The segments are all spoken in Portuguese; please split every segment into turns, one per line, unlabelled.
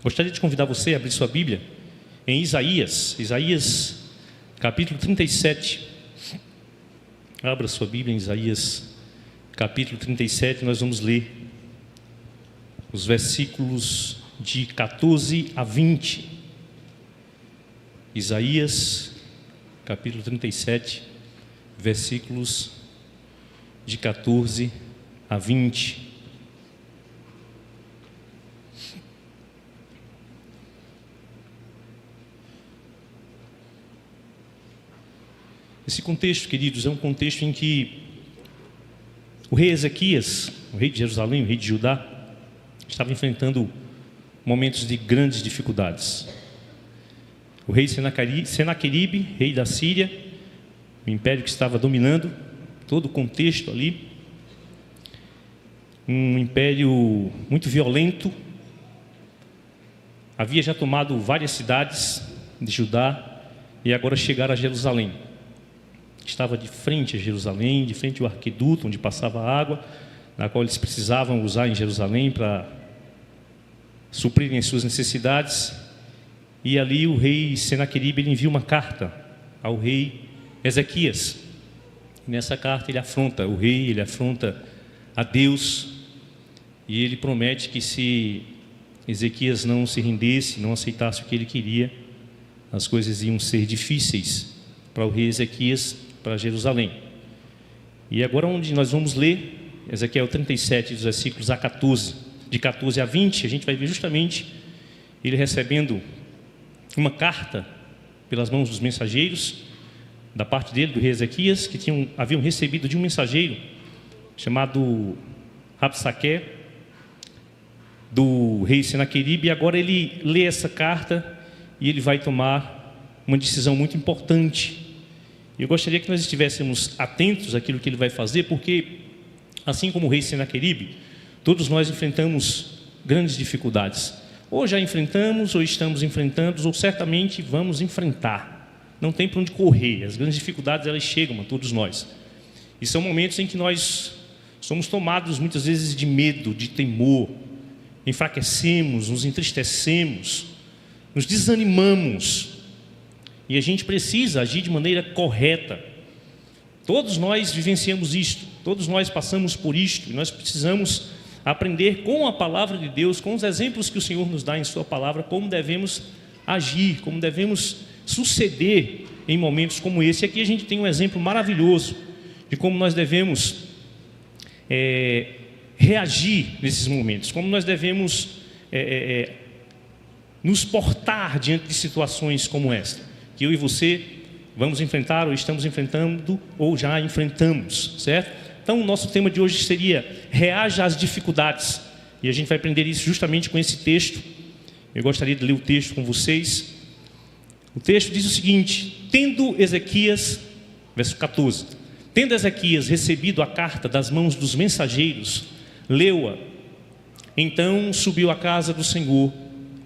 Gostaria de convidar você a abrir sua Bíblia em Isaías capítulo 37. Abra sua Bíblia em Isaías capítulo 37, nós vamos ler os versículos de 14 a 20. Isaías capítulo 37, versículos de 14 a 20. Esse contexto, queridos, é um contexto em que o rei Ezequias, o rei de Jerusalém, o rei de Judá, estava enfrentando momentos de grandes dificuldades. O rei Senaqueribe, rei da Síria, o império que estava dominando todo o contexto ali, um império muito violento, havia já tomado várias cidades de Judá e agora chegaram a Jerusalém. Estava de frente a Jerusalém, de frente ao arqueduto onde passava a água, na qual eles precisavam usar em Jerusalém para suprirem as suas necessidades. E ali o rei Senaqueribe ele envia uma carta ao rei Ezequias. E nessa carta ele afronta o rei, ele afronta a Deus, e ele promete que se Ezequias não se rendesse, não aceitasse o que ele queria, as coisas iam ser difíceis para o rei Ezequias, para Jerusalém. E agora onde nós vamos ler Ezequiel 37, dos versículos de 14 a 20, a gente vai ver justamente ele recebendo uma carta pelas mãos dos mensageiros, da parte dele, do rei Ezequias, que haviam recebido de um mensageiro chamado Rabsaque, do rei Senaqueribe, e agora ele lê essa carta e ele vai tomar uma decisão muito importante. Eu gostaria que nós estivéssemos atentos àquilo que ele vai fazer, porque, assim como o rei Senaqueribe, todos nós enfrentamos grandes dificuldades. Ou já enfrentamos, ou estamos enfrentando, ou certamente vamos enfrentar. Não tem para onde correr. As grandes dificuldades, elas chegam a todos nós. E são momentos em que nós somos tomados, muitas vezes, de medo, de temor. Enfraquecemos, nos entristecemos, nos desanimamos. E a gente precisa agir de maneira correta. Todos nós vivenciamos isto, todos nós passamos por isto, e nós precisamos aprender com a palavra de Deus, com os exemplos que o Senhor nos dá em sua palavra, como devemos agir, como devemos suceder em momentos como esse. E aqui a gente tem um exemplo maravilhoso de como nós devemos reagir nesses momentos, como nós devemos nos portar diante de situações como esta, que eu e você vamos enfrentar, ou estamos enfrentando, ou já enfrentamos, certo? Então o nosso tema de hoje seria reaja às dificuldades, e a gente vai aprender isso justamente com esse texto. Eu gostaria de ler o texto com vocês. O texto diz o seguinte: tendo Ezequias, verso 14, tendo Ezequias recebido a carta das mãos dos mensageiros, leu-a, então subiu à casa do Senhor,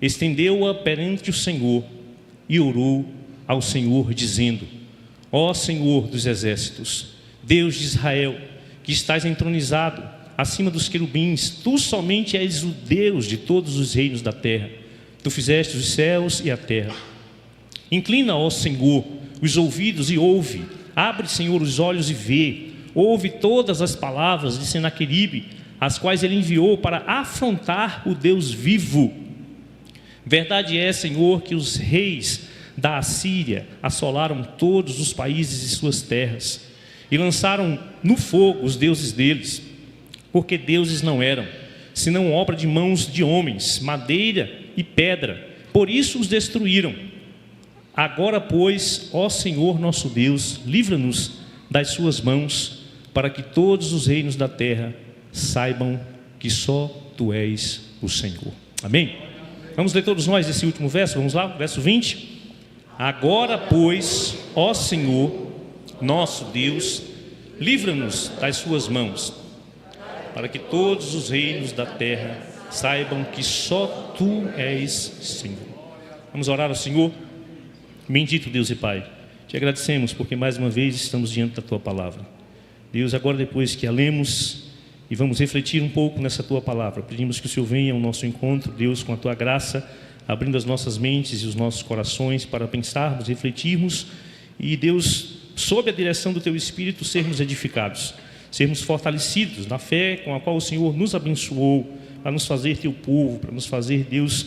estendeu-a perante o Senhor e orou ao Senhor, dizendo: ó Senhor dos exércitos, Deus de Israel, que estás entronizado acima dos querubins, tu somente és o Deus de todos os reinos da terra. Tu fizeste os céus e a terra. Inclina, ó Senhor, os ouvidos e ouve. Abre, Senhor, os olhos e vê. Ouve todas as palavras de Senaqueribe, as quais ele enviou para afrontar o Deus vivo. Verdade é, Senhor, que os reis da Assíria assolaram todos os países e suas terras, e lançaram no fogo os deuses deles, porque deuses não eram, senão obra de mãos de homens, madeira e pedra, por isso os destruíram. Agora, pois, ó Senhor nosso Deus, livra-nos das suas mãos, para que todos os reinos da terra saibam que só Tu és o Senhor. Amém? Vamos ler todos nós esse último verso, vamos lá, verso 20. Agora, pois, ó Senhor, nosso Deus, livra-nos das suas mãos, para que todos os reinos da terra saibam que só Tu és Senhor. Vamos orar ao Senhor. Bendito Deus e Pai, te agradecemos porque mais uma vez estamos diante da Tua palavra. Deus, agora depois que a lemos, e vamos refletir um pouco nessa Tua palavra. Pedimos que o Senhor venha ao nosso encontro, Deus, com a Tua graça, abrindo as nossas mentes e os nossos corações para pensarmos, refletirmos e, Deus, sob a direção do Teu Espírito, sermos edificados, sermos fortalecidos na fé com a qual o Senhor nos abençoou, para nos fazer Teu povo, para nos fazer, Deus,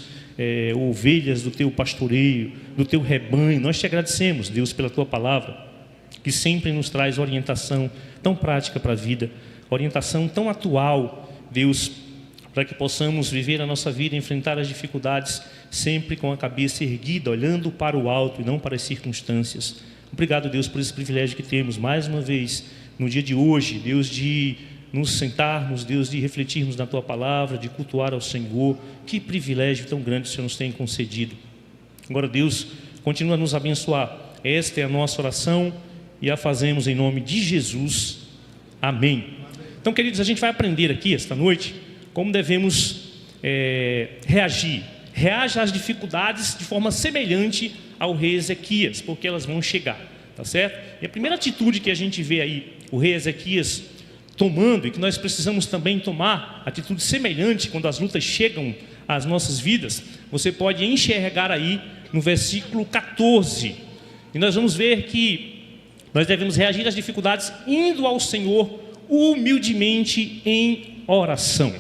ovelhas do Teu pastoreio, do Teu rebanho. Nós Te agradecemos, Deus, pela Tua palavra, que sempre nos traz orientação tão prática para a vida, orientação tão atual, Deus, para que possamos viver a nossa vida, enfrentar as dificuldades, sempre com a cabeça erguida, olhando para o alto e não para as circunstâncias. Obrigado, Deus, por esse privilégio que temos, mais uma vez, no dia de hoje, Deus, de nos sentarmos, Deus, de refletirmos na Tua palavra, de cultuar ao Senhor. Que privilégio tão grande o Senhor nos tem concedido. Agora, Deus, continua a nos abençoar. Esta é a nossa oração e a fazemos em nome de Jesus. Amém. Então, queridos, a gente vai aprender aqui esta noite como devemos reagir. Reaja às dificuldades de forma semelhante ao rei Ezequias, porque elas vão chegar, tá certo? E a primeira atitude que a gente vê aí, o rei Ezequias tomando, e que nós precisamos também tomar, atitude semelhante quando as lutas chegam às nossas vidas, você pode enxergar aí no versículo 14. E nós vamos ver que nós devemos reagir às dificuldades indo ao Senhor humildemente em oração.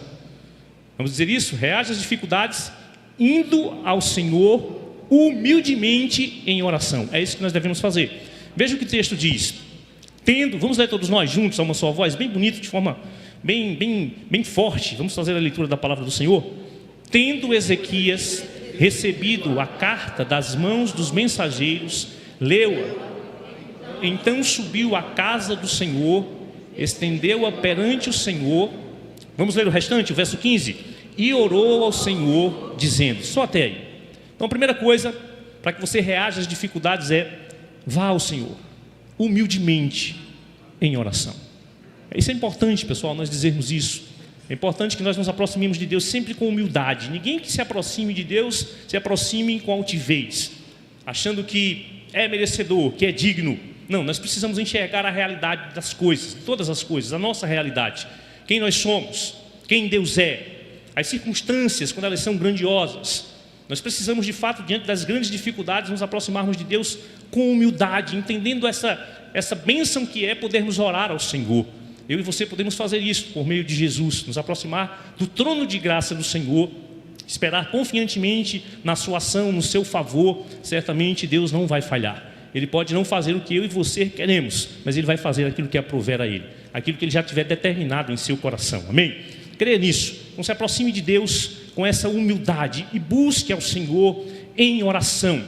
Vamos dizer isso? Reage às dificuldades indo ao Senhor humildemente em oração. É isso que nós devemos fazer. Veja o que o texto diz. Vamos ler todos nós juntos a uma só voz, bem bonito, de forma bem forte. Vamos fazer a leitura da palavra do Senhor. Tendo Ezequias recebido a carta das mãos dos mensageiros, leu-a. Então subiu à casa do Senhor, estendeu-a perante o Senhor. Vamos ler o restante, o verso 15. E orou ao Senhor, dizendo, só até aí. Então a primeira coisa, para que você reaja às dificuldades vá ao Senhor humildemente em oração. Isso é importante, pessoal, nós dizermos isso. É importante que nós nos aproximemos de Deus sempre com humildade. Ninguém que se aproxime de Deus se aproxime com altivez, achando que é merecedor, que é digno. Não, nós precisamos enxergar a realidade das coisas, todas as coisas, a nossa realidade, quem nós somos, quem Deus é, as circunstâncias quando elas são grandiosas. Nós precisamos de fato, diante das grandes dificuldades, nos aproximarmos de Deus com humildade, entendendo essa bênção que é podermos orar ao Senhor. Eu e você podemos fazer isso por meio de Jesus, nos aproximar do trono de graça do Senhor, esperar confiantemente na sua ação, no seu favor. Certamente Deus não vai falhar. Ele pode não fazer o que eu e você queremos, mas Ele vai fazer aquilo que aprover a Ele, aquilo que Ele já tiver determinado em seu coração. Amém? Creia nisso. Então se aproxime de Deus com essa humildade e busque ao Senhor em oração.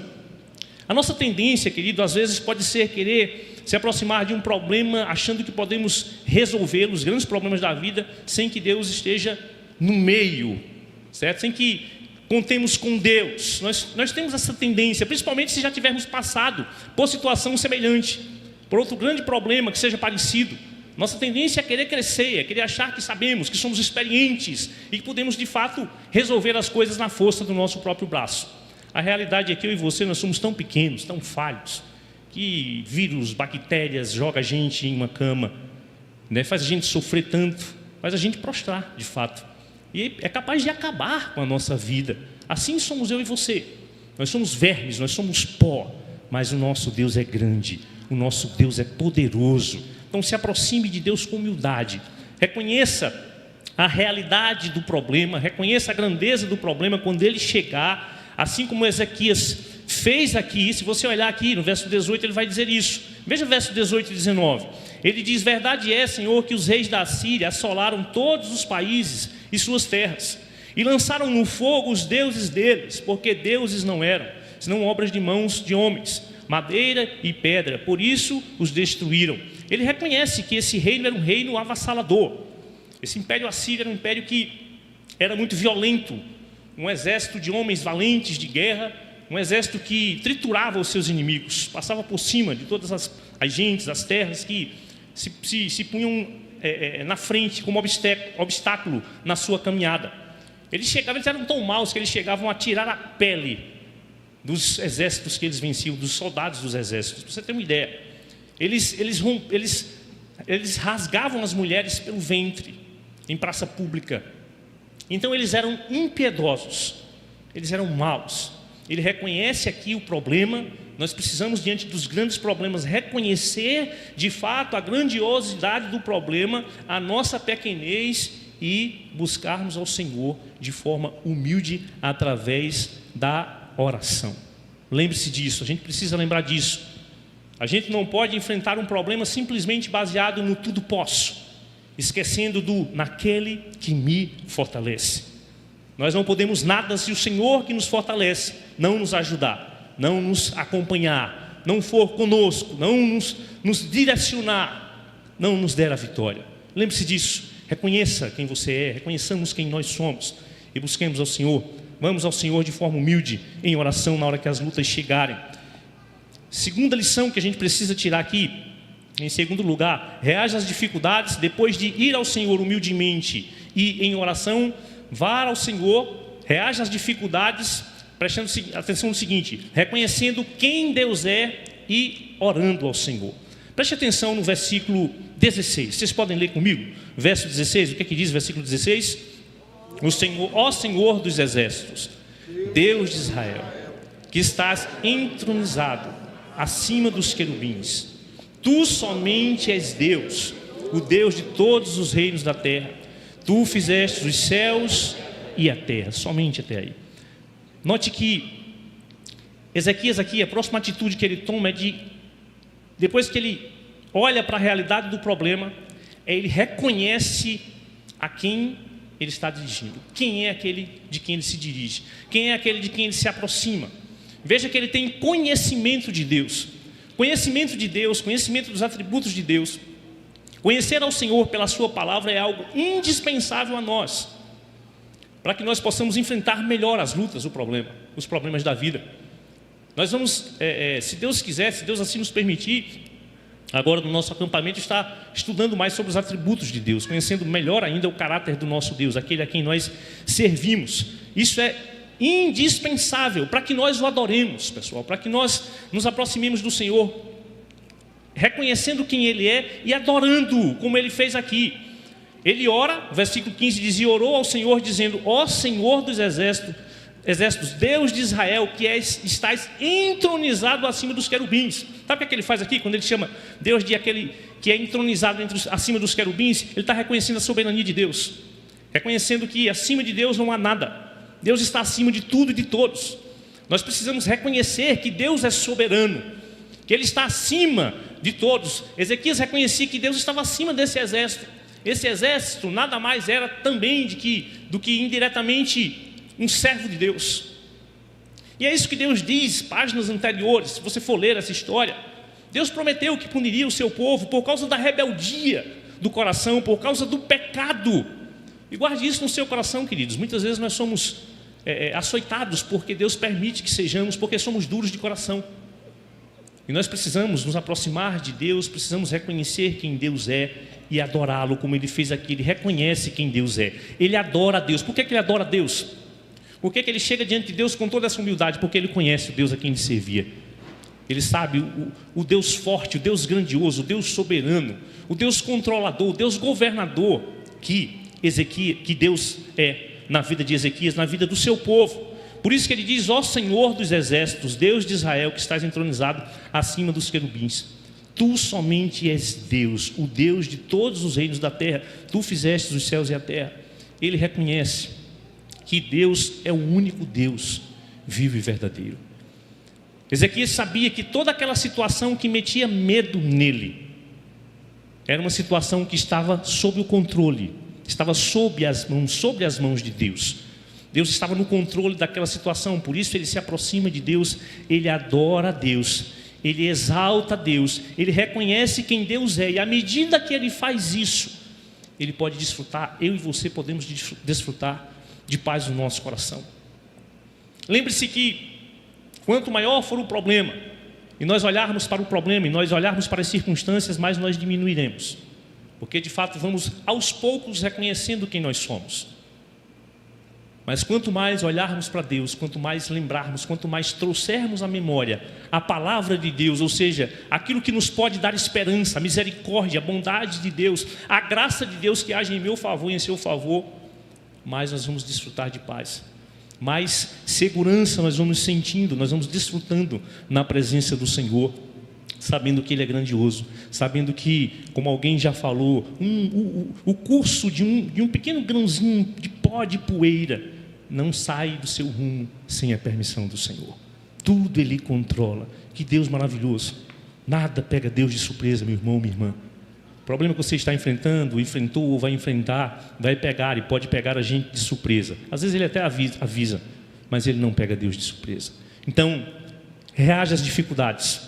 A nossa tendência, querido, às vezes pode ser querer se aproximar de um problema achando que podemos resolver os grandes problemas da vida sem que Deus esteja no meio, certo? Sem que contemos com Deus. Nós temos essa tendência, principalmente se já tivermos passado por situação semelhante, por outro grande problema que seja parecido. Nossa tendência é querer crescer, é querer achar que sabemos, que somos experientes e que podemos de fato resolver as coisas na força do nosso próprio braço. A realidade é que eu e você, nós somos tão pequenos, tão falhos, que vírus, bactérias joga a gente em uma cama, né? Faz a gente sofrer tanto, faz a gente prostrar de fato, e é capaz de acabar com a nossa vida. Assim somos eu e você. Nós somos vermes, nós somos pó, mas o nosso Deus é grande, o nosso Deus é poderoso. Então se aproxime de Deus com humildade, reconheça a realidade do problema, reconheça a grandeza do problema quando ele chegar, assim como Ezequias fez aqui. Se você olhar aqui no verso 18, ele vai dizer isso. Veja o verso 18 e 19. Ele diz: verdade é, Senhor, que os reis da Síria assolaram todos os países e suas terras, e lançaram no fogo os deuses deles, porque deuses não eram, senão obras de mãos de homens, madeira e pedra, por isso os destruíram. Ele reconhece que esse reino era um reino avassalador. Esse império assírio era um império que era muito violento, um exército de homens valentes de guerra, um exército que triturava os seus inimigos, passava por cima de todas as gentes, as terras que se punham na frente como obstáculo na sua caminhada. Eles eram tão maus que eles chegavam a tirar a pele dos exércitos que eles venciam, dos soldados dos exércitos. Para você ter uma ideia, eles rasgavam as mulheres pelo ventre, em praça pública. Então eles eram impiedosos, eles eram maus. Ele reconhece aqui o problema. Nós precisamos, diante dos grandes problemas, reconhecer de fato a grandiosidade do problema, a nossa pequenez, e buscarmos ao Senhor de forma humilde através da oração. Lembre-se disso, a gente precisa lembrar disso. A gente não pode enfrentar um problema simplesmente baseado no tudo posso, esquecendo do naquele que me fortalece. Nós não podemos nada se o Senhor que nos fortalece não nos ajudar, não nos acompanhar, não for conosco, não nos direcionar, não nos der a vitória. Lembre-se disso. Reconheça quem você é, reconheçamos quem nós somos e busquemos ao Senhor. Vamos ao Senhor de forma humilde, em oração, na hora que as lutas chegarem. Segunda lição que a gente precisa tirar aqui, em segundo lugar, reage às dificuldades depois de ir ao Senhor humildemente e em oração, vá ao Senhor, reage às dificuldades, prestando atenção no seguinte: reconhecendo quem Deus é e orando ao Senhor. Preste atenção no versículo 16, vocês podem ler comigo? Verso 16, o que é que diz o versículo 16? O Senhor, ó Senhor dos exércitos, Deus de Israel, que estás entronizado acima dos querubins, tu somente és Deus, o Deus de todos os reinos da terra. Tu fizeste os céus e a terra, somente até aí. Note que Ezequias aqui, a próxima atitude que ele toma é de, depois que ele olha para a realidade do problema, ele reconhece a quem ele está dirigindo. Quem é aquele de quem ele se dirige? Quem é aquele de quem ele se aproxima? Veja que ele tem conhecimento de Deus. Conhecimento de Deus, conhecimento dos atributos de Deus. Conhecer ao Senhor pela sua palavra é algo indispensável a nós, para que nós possamos enfrentar melhor as lutas, os problemas da vida. Nós vamos, se Deus quiser, se Deus assim nos permitir, agora no nosso acampamento, está estudando mais sobre os atributos de Deus, conhecendo melhor ainda o caráter do nosso Deus, aquele a quem nós servimos. Isso é indispensável para que nós o adoremos, pessoal, para que nós nos aproximemos do Senhor, reconhecendo quem Ele é e adorando, como Ele fez aqui. Ele ora, versículo 15 diz: e orou ao Senhor dizendo: ó Senhor dos exércitos, Deus de Israel, que estás entronizado acima dos querubins. Sabe o que ele faz aqui? Quando ele chama Deus de aquele que é entronizado acima dos querubins, ele está reconhecendo a soberania de Deus, reconhecendo que acima de Deus não há nada. Deus está acima de tudo e de todos. Nós precisamos reconhecer que Deus é soberano, que Ele está acima de todos. Ezequias reconhecia que Deus estava acima desse exército. Esse exército nada mais era também do que indiretamente um servo de Deus. E é isso que Deus diz, páginas anteriores, se você for ler essa história. Deus prometeu que puniria o seu povo por causa da rebeldia do coração, por causa do pecado. E guarde isso no seu coração, queridos. Muitas vezes nós somos açoitados porque Deus permite que sejamos, porque somos duros de coração. E nós precisamos nos aproximar de Deus, precisamos reconhecer quem Deus é e adorá-lo, como ele fez aqui. Ele reconhece quem Deus é, ele adora a Deus. Por que ele adora a Deus? Por que ele chega diante de Deus com toda essa humildade? Porque ele conhece o Deus a quem ele servia. Ele sabe o Deus forte, o Deus grandioso, o Deus soberano, o Deus controlador, o Deus governador que Deus é na vida de Ezequias, na vida do seu povo. Por isso que ele diz: ó Senhor dos exércitos, Deus de Israel, que estás entronizado acima dos querubins, tu somente és Deus, o Deus de todos os reinos da terra, tu fizestes os céus e a terra. Ele reconhece que Deus é o único Deus vivo e verdadeiro. Ezequias sabia que toda aquela situação que metia medo nele era uma situação que estava sob o controle, estava sobre as mãos de Deus. Deus estava no controle daquela situação. Por isso ele se aproxima de Deus, ele adora a Deus, ele exalta a Deus, ele reconhece quem Deus é. E à medida que ele faz isso, ele pode desfrutar, eu e você podemos desfrutar de paz no nosso coração. Lembre-se que quanto maior for o problema, e nós olharmos para o problema, e nós olharmos para as circunstâncias, mais nós diminuiremos, porque de fato vamos aos poucos reconhecendo quem nós somos. Mas quanto mais olharmos para Deus, quanto mais lembrarmos, quanto mais trouxermos à memória a palavra de Deus, ou seja, aquilo que nos pode dar esperança, a misericórdia, a bondade de Deus, a graça de Deus que age em meu favor e em seu favor, mais nós vamos desfrutar de paz, mais segurança nós vamos sentindo, nós vamos desfrutando na presença do Senhor, sabendo que Ele é grandioso, sabendo que, como alguém já falou, o curso de um pequeno grãozinho de pó de poeira não sai do seu rumo sem a permissão do Senhor. Tudo Ele controla. Que Deus maravilhoso. Nada pega Deus de surpresa, meu irmão, minha irmã. O problema que você está enfrentando, enfrentou ou vai enfrentar, vai pegar e pode pegar a gente de surpresa. Às vezes Ele até avisa, mas Ele não pega Deus de surpresa. Então, reaja às dificuldades,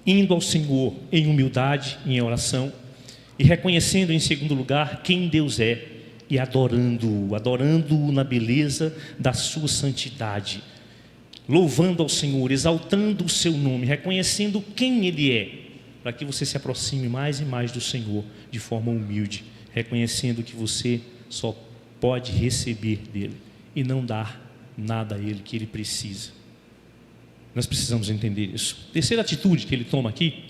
indo ao Senhor em humildade, em oração, e reconhecendo em segundo lugar quem Deus é, e adorando-o na beleza da sua santidade, louvando ao Senhor, exaltando o seu nome, reconhecendo quem Ele é, para que você se aproxime mais e mais do Senhor de forma humilde, reconhecendo que você só pode receber dEle e não dar nada a Ele que Ele precisa. Nós precisamos entender isso. Terceira atitude que Ele toma aqui,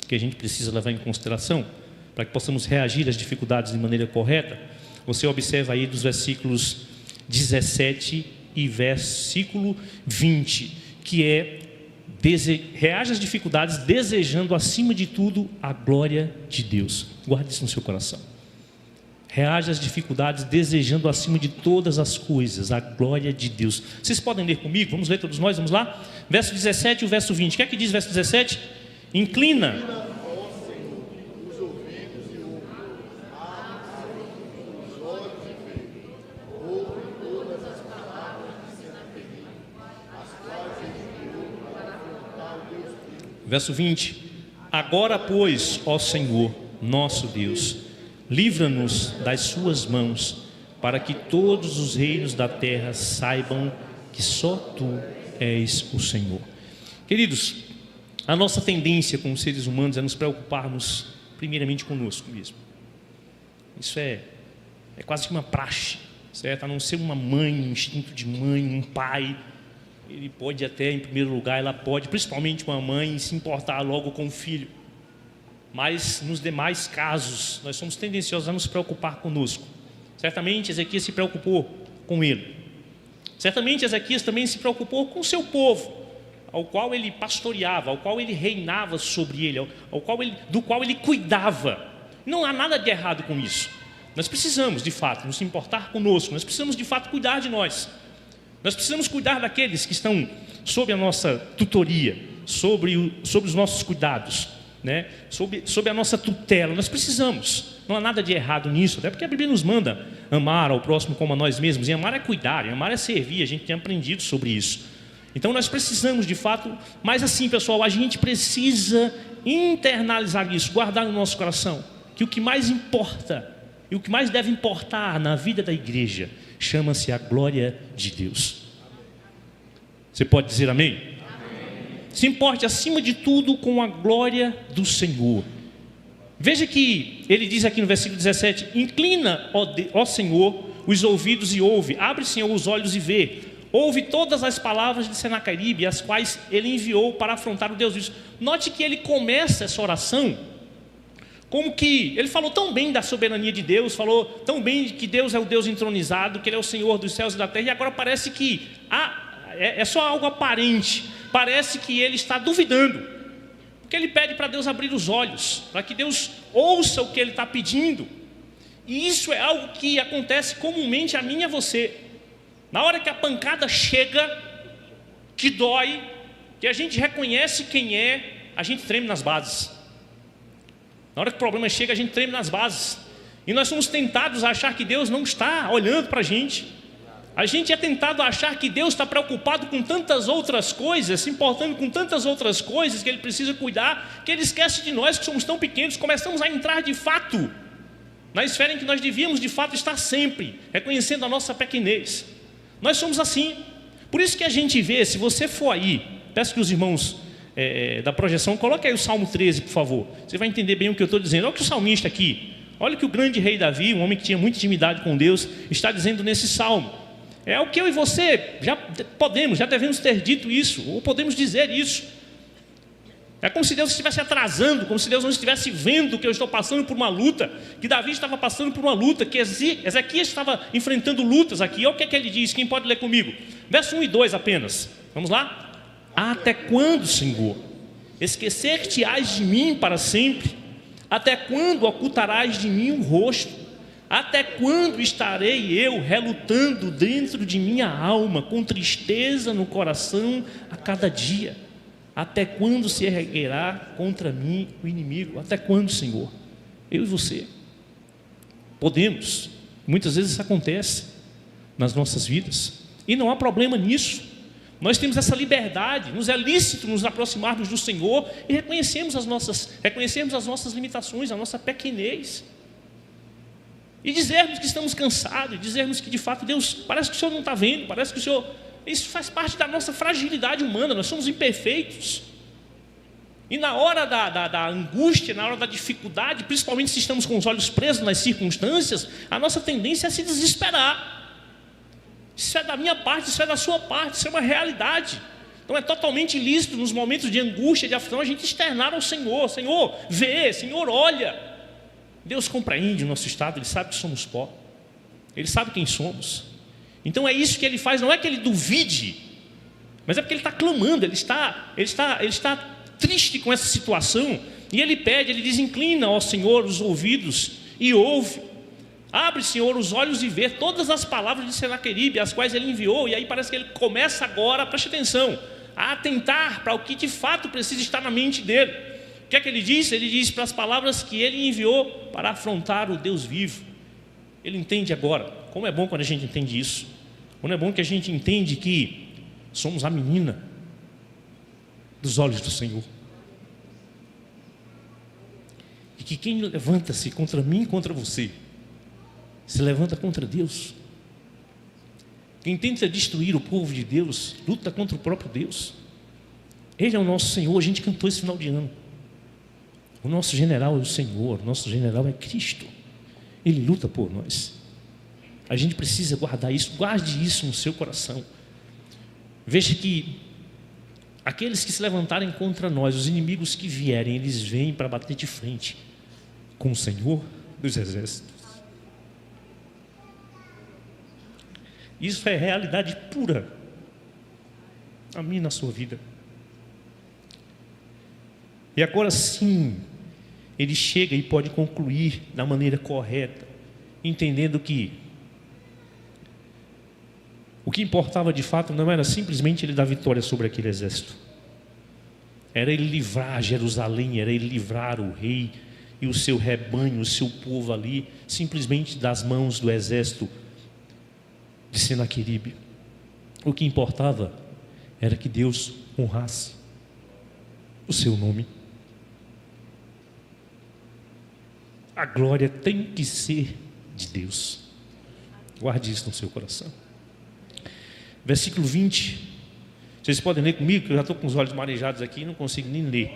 que a gente precisa levar em consideração, para que possamos reagir às dificuldades de maneira correta. Você observa aí dos versículos 17 e versículo 20, que é reage às dificuldades desejando acima de tudo a glória de Deus. Guarde isso no seu coração. Reage às dificuldades desejando acima de todas as coisas a glória de Deus. Vocês podem ler comigo? Vamos ler todos nós, vamos lá? Verso 17 e o verso 20. O que é que diz o verso 17? Inclina. Verso 20: agora, pois, ó Senhor, nosso Deus, livra-nos das suas mãos, para que todos os reinos da terra saibam que só Tu és o Senhor. Queridos, a nossa tendência como seres humanos é nos preocuparmos primeiramente conosco mesmo. Isso é quase que uma praxe, certo? A não ser uma mãe, um instinto de mãe, um pai. Ele pode até, em primeiro lugar, ela pode, principalmente uma mãe, se importar logo com o filho. Mas nos demais casos, nós somos tendenciosos a nos preocupar conosco. Certamente Ezequias se preocupou com ele. Certamente Ezequias também se preocupou com o seu povo, ao qual ele pastoreava, ao qual ele reinava sobre ele, do qual ele cuidava. Não há nada de errado com isso. Nós precisamos, de fato, nos importar conosco. Nós precisamos, de fato, cuidar de nós. Nós precisamos cuidar daqueles que estão sob a nossa tutoria, sobre os nossos cuidados, né? Sob a nossa tutela. Nós precisamos. Não há nada de errado nisso, até porque a Bíblia nos manda amar ao próximo como a nós mesmos. E amar é cuidar, e amar é servir. A gente tem aprendido sobre isso. Então nós precisamos, de fato, mas assim, pessoal, a gente precisa internalizar isso, guardar no nosso coração, que o que mais importa e o que mais deve importar na vida da igreja chama-se a glória de Deus. Você pode dizer amém? Amém. Se importe acima de tudo com a glória do Senhor. Veja que ele diz aqui no versículo 17: inclina, ó Senhor, os ouvidos e ouve, abre, Senhor, os olhos e vê. Ouve todas as palavras de Senaqueribe, as quais ele enviou para afrontar o Deus vivo. Note que ele começa essa oração como que ele falou tão bem da soberania de Deus, falou tão bem que Deus é o Deus entronizado, que Ele é o Senhor dos céus e da terra, e agora parece que é só algo aparente, parece que ele está duvidando, porque ele pede para Deus abrir os olhos, para que Deus ouça o que ele está pedindo. E isso é algo que acontece comumente a mim e a você. Na hora que a pancada chega, que dói, que a gente reconhece quem é, a gente treme nas bases. Na hora que o problema chega, a gente treme nas bases. E nós somos tentados a achar que Deus não está olhando para a gente. A gente é tentado a achar que Deus está preocupado com tantas outras coisas, se importando com tantas outras coisas que Ele precisa cuidar, que Ele esquece de nós que somos tão pequenos. Começamos a entrar de fato na esfera em que nós devíamos de fato estar sempre, reconhecendo a nossa pequenez. Nós somos assim. Por isso que a gente vê, se você for aí, peço que os irmãos da projeção, coloque aí o Salmo 13, por favor. Você vai entender bem o que eu estou dizendo. Olha o que o salmista aqui, olha o que o grande rei Davi, um homem que tinha muita intimidade com Deus, está dizendo nesse salmo. É o que eu e você já devemos ter dito isso, ou podemos dizer isso. É como se Deus estivesse atrasando, como se Deus não estivesse vendo que eu estou passando por uma luta, que Davi estava passando por uma luta, que Ezequias estava enfrentando lutas aqui. Olha o que é que ele diz, quem pode ler comigo? Verso 1 e 2 apenas, vamos lá? Até quando, Senhor, esquecer-te-ás de mim para sempre? Até quando ocultarás de mim o rosto? Até quando estarei eu relutando dentro de minha alma, com tristeza no coração a cada dia? Até quando se erguerá contra mim o inimigo? Até quando, Senhor? Eu e você podemos, muitas vezes isso acontece nas nossas vidas, e não há problema nisso. Nós temos essa liberdade, nos é lícito nos aproximarmos do Senhor e reconhecermos as nossas limitações, a nossa pequenez, e dizermos que estamos cansados, dizermos que de fato Deus, parece que o Senhor não está vendo, parece que o Senhor... Isso faz parte da nossa fragilidade humana, nós somos imperfeitos. E na hora da angústia, na hora da dificuldade, principalmente se estamos com os olhos presos nas circunstâncias, a nossa tendência é se desesperar. Isso é da minha parte, isso é da sua parte, isso é uma realidade. Então é totalmente ilícito nos momentos de angústia, de aflição, a gente externar ao Senhor: Senhor, vê, Senhor, olha. Deus compreende o nosso estado, Ele sabe que somos pó, Ele sabe quem somos. Então é isso que Ele faz, não é que Ele duvide, mas é porque Ele está clamando, Ele está triste com essa situação, e Ele pede, Ele diz: inclina, ó Senhor, os ouvidos e ouve. Abre, Senhor, os olhos e vê todas as palavras de Senaqueribe, as quais Ele enviou. E aí parece que Ele começa agora, preste atenção, a atentar para o que de fato precisa estar na mente dele. O que é que Ele diz? Ele diz para as palavras que Ele enviou para afrontar o Deus vivo. Ele entende agora. Como é bom quando a gente entende isso. Como é bom que a gente entende que somos a menina dos olhos do Senhor. E que quem levanta-se contra mim e contra você, se levanta contra Deus. Quem tenta destruir o povo de Deus, luta contra o próprio Deus. Ele é o nosso Senhor. A gente cantou esse final de ano. O nosso general é o Senhor, o nosso general é Cristo. Ele luta por nós. A gente precisa guardar isso, guarde isso no seu coração. Veja que aqueles que se levantarem contra nós, os inimigos que vierem, eles vêm para bater de frente com o Senhor dos exércitos. Isso é realidade pura a mim na sua vida. E agora sim, ele chega e pode concluir da maneira correta, entendendo que o que importava de fato não era simplesmente ele dar vitória sobre aquele exército, era ele livrar Jerusalém, era ele livrar o rei e o seu rebanho, o seu povo ali, simplesmente das mãos do exército de Senaqueribe. O que importava era que Deus honrasse o seu nome. A glória tem que ser de Deus. Guarde isso no seu coração. Versículo 20. Vocês podem ler comigo, que eu já estou com os olhos marejados aqui e não consigo nem ler.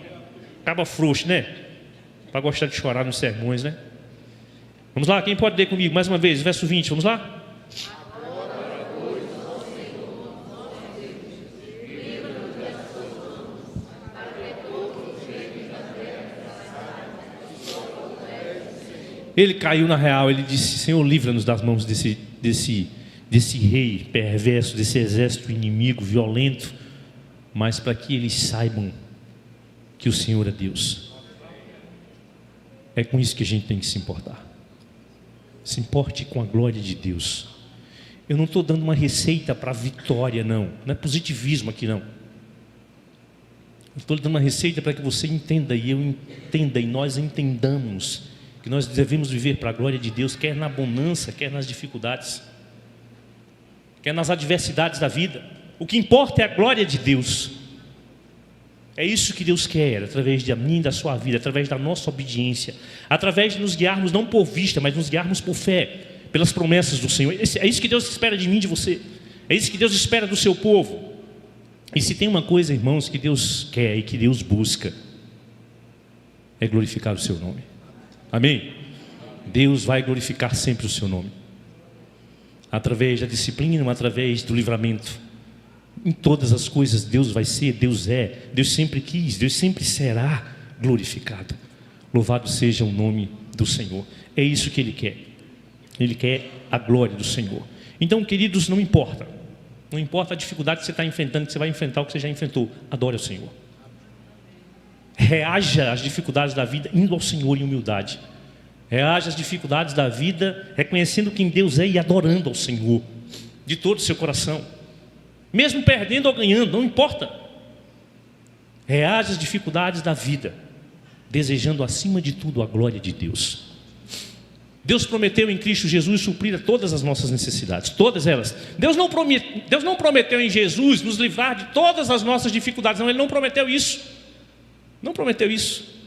Acaba frouxo, né? Para gostar de chorar nos sermões, né? Vamos lá, quem pode ler comigo mais uma vez? Verso 20, vamos lá? Ele caiu na real, ele disse: Senhor, livra-nos das mãos desse rei perverso, desse exército inimigo, violento, mas para que eles saibam que o Senhor é Deus. É com isso que a gente tem que se importar. Se importe com a glória de Deus. Eu não estou dando uma receita para a vitória, não é positivismo aqui, não. Eu estou dando uma receita para que você entenda e eu entenda e nós entendamos que nós devemos viver para a glória de Deus, quer na bonança, quer nas dificuldades, quer nas adversidades da vida. O que importa é a glória de Deus. É isso que Deus quer, através de mim e da sua vida, através da nossa obediência, através de nos guiarmos não por vista, mas nos guiarmos por fé, pelas promessas do Senhor. É isso que Deus espera de mim e de você. É isso que Deus espera do seu povo. E se tem uma coisa, irmãos, que Deus quer e que Deus busca, é glorificar o seu nome. Amém? Deus vai glorificar sempre o seu nome. através da disciplina, através do livramento. Em todas as coisas Deus vai ser, Deus é, Deus sempre quis, Deus sempre será glorificado. Louvado seja o nome do Senhor. É isso que Ele quer. Ele quer a glória do Senhor. Então, queridos, não importa a dificuldade que você está enfrentando, que você vai enfrentar, o que você já enfrentou, adore ao Senhor. Reaja às dificuldades da vida indo ao Senhor em humildade. Reaja às dificuldades da vida reconhecendo quem Deus é e adorando ao Senhor de todo o seu coração. Mesmo perdendo ou ganhando, não importa. Reaja às dificuldades da vida desejando acima de tudo a glória de Deus. Deus prometeu em Cristo Jesus suprir todas as nossas necessidades, todas elas. Deus não prometeu em Jesus nos livrar de todas as nossas dificuldades, não, Ele não prometeu isso. Não prometeu isso.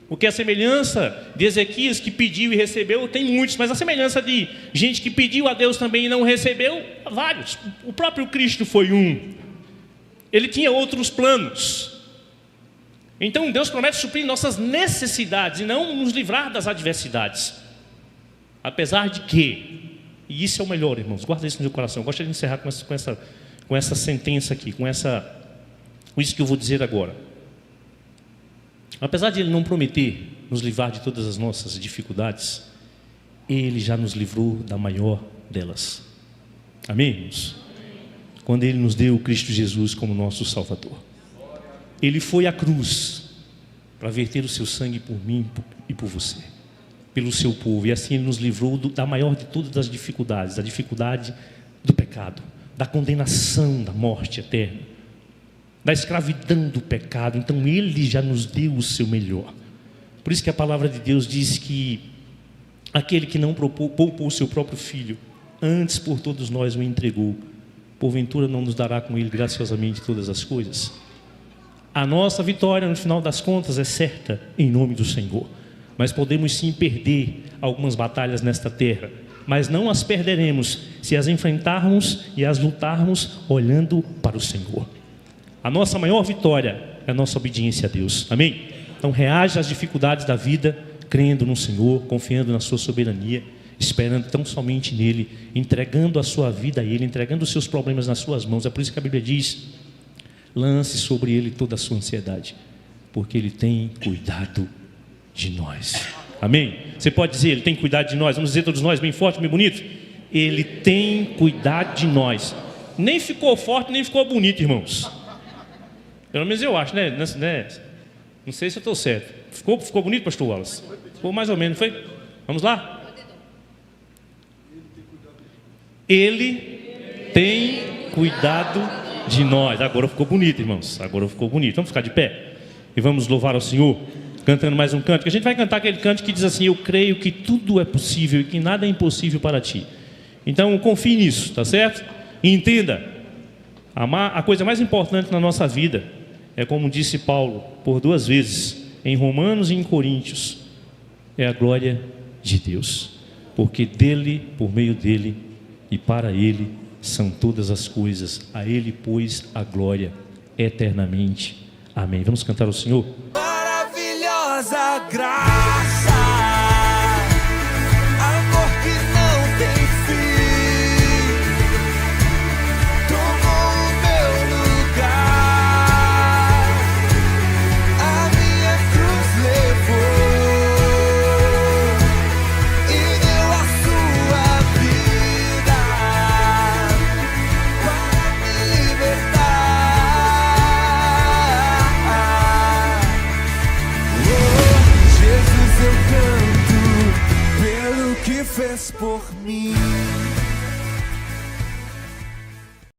Porque a semelhança de Ezequias que pediu e recebeu, tem muitos, mas a semelhança de gente que pediu a Deus também e não recebeu, vários. O próprio Cristo foi um. Ele tinha outros planos. Então Deus promete suprir nossas necessidades e não nos livrar das adversidades. Apesar de que, e isso é o melhor, irmãos, guarda isso no seu coração. Eu gostaria de encerrar com essa sentença aqui, com isso que eu vou dizer agora. Apesar de Ele não prometer nos livrar de todas as nossas dificuldades, Ele já nos livrou da maior delas. Amém, irmãos? Quando Ele nos deu Cristo Jesus como nosso Salvador. Ele foi à cruz para verter o seu sangue por mim e por você, pelo seu povo, e assim Ele nos livrou da maior de todas as dificuldades, da dificuldade do pecado, da condenação da morte eterna, da escravidão do pecado. Então Ele já nos deu o seu melhor. Por isso que a palavra de Deus diz que aquele que não poupou o seu próprio filho, antes por todos nós o entregou, porventura não nos dará com Ele graciosamente todas as coisas? A nossa vitória no final das contas é certa em nome do Senhor. Mas podemos sim perder algumas batalhas nesta terra, mas não as perderemos se as enfrentarmos e as lutarmos olhando para o Senhor. A nossa maior vitória é a nossa obediência a Deus. Amém? Então reaja às dificuldades da vida, crendo no Senhor, confiando na sua soberania, esperando tão somente nele, entregando a sua vida a Ele, entregando os seus problemas nas suas mãos. É por isso que a Bíblia diz: lance sobre Ele toda a sua ansiedade, porque Ele tem cuidado de nós. Amém? Você pode dizer, Ele tem cuidado de nós? Vamos dizer todos nós, bem forte, bem bonito. Ele tem cuidado de nós. Nem ficou forte, nem ficou bonito, irmãos. Pelo menos eu acho, né? Não sei se eu estou certo. Ficou bonito, pastor Wallace? Ficou mais ou menos, foi? Vamos lá? Ele tem cuidado de nós. Agora ficou bonito, irmãos. Agora ficou bonito. Vamos ficar de pé e vamos louvar ao Senhor, cantando mais um cântico. A gente vai cantar aquele cântico que diz assim: eu creio que tudo é possível e que nada é impossível para ti. Então confie nisso, tá certo? E entenda, a coisa mais importante na nossa vida é, como disse Paulo por 2 vezes, em Romanos e em Coríntios, é a glória de Deus. Porque dele, por meio dele e para ele são todas as coisas. A ele, pois, a glória eternamente. Amém. Vamos cantar ao Senhor.
Maravilhosa graça, amor que não tem fim, tomou o meu lugar, a minha cruz levou e deu a sua vida para me libertar. Jesus, eu canto pelo que fez por mim.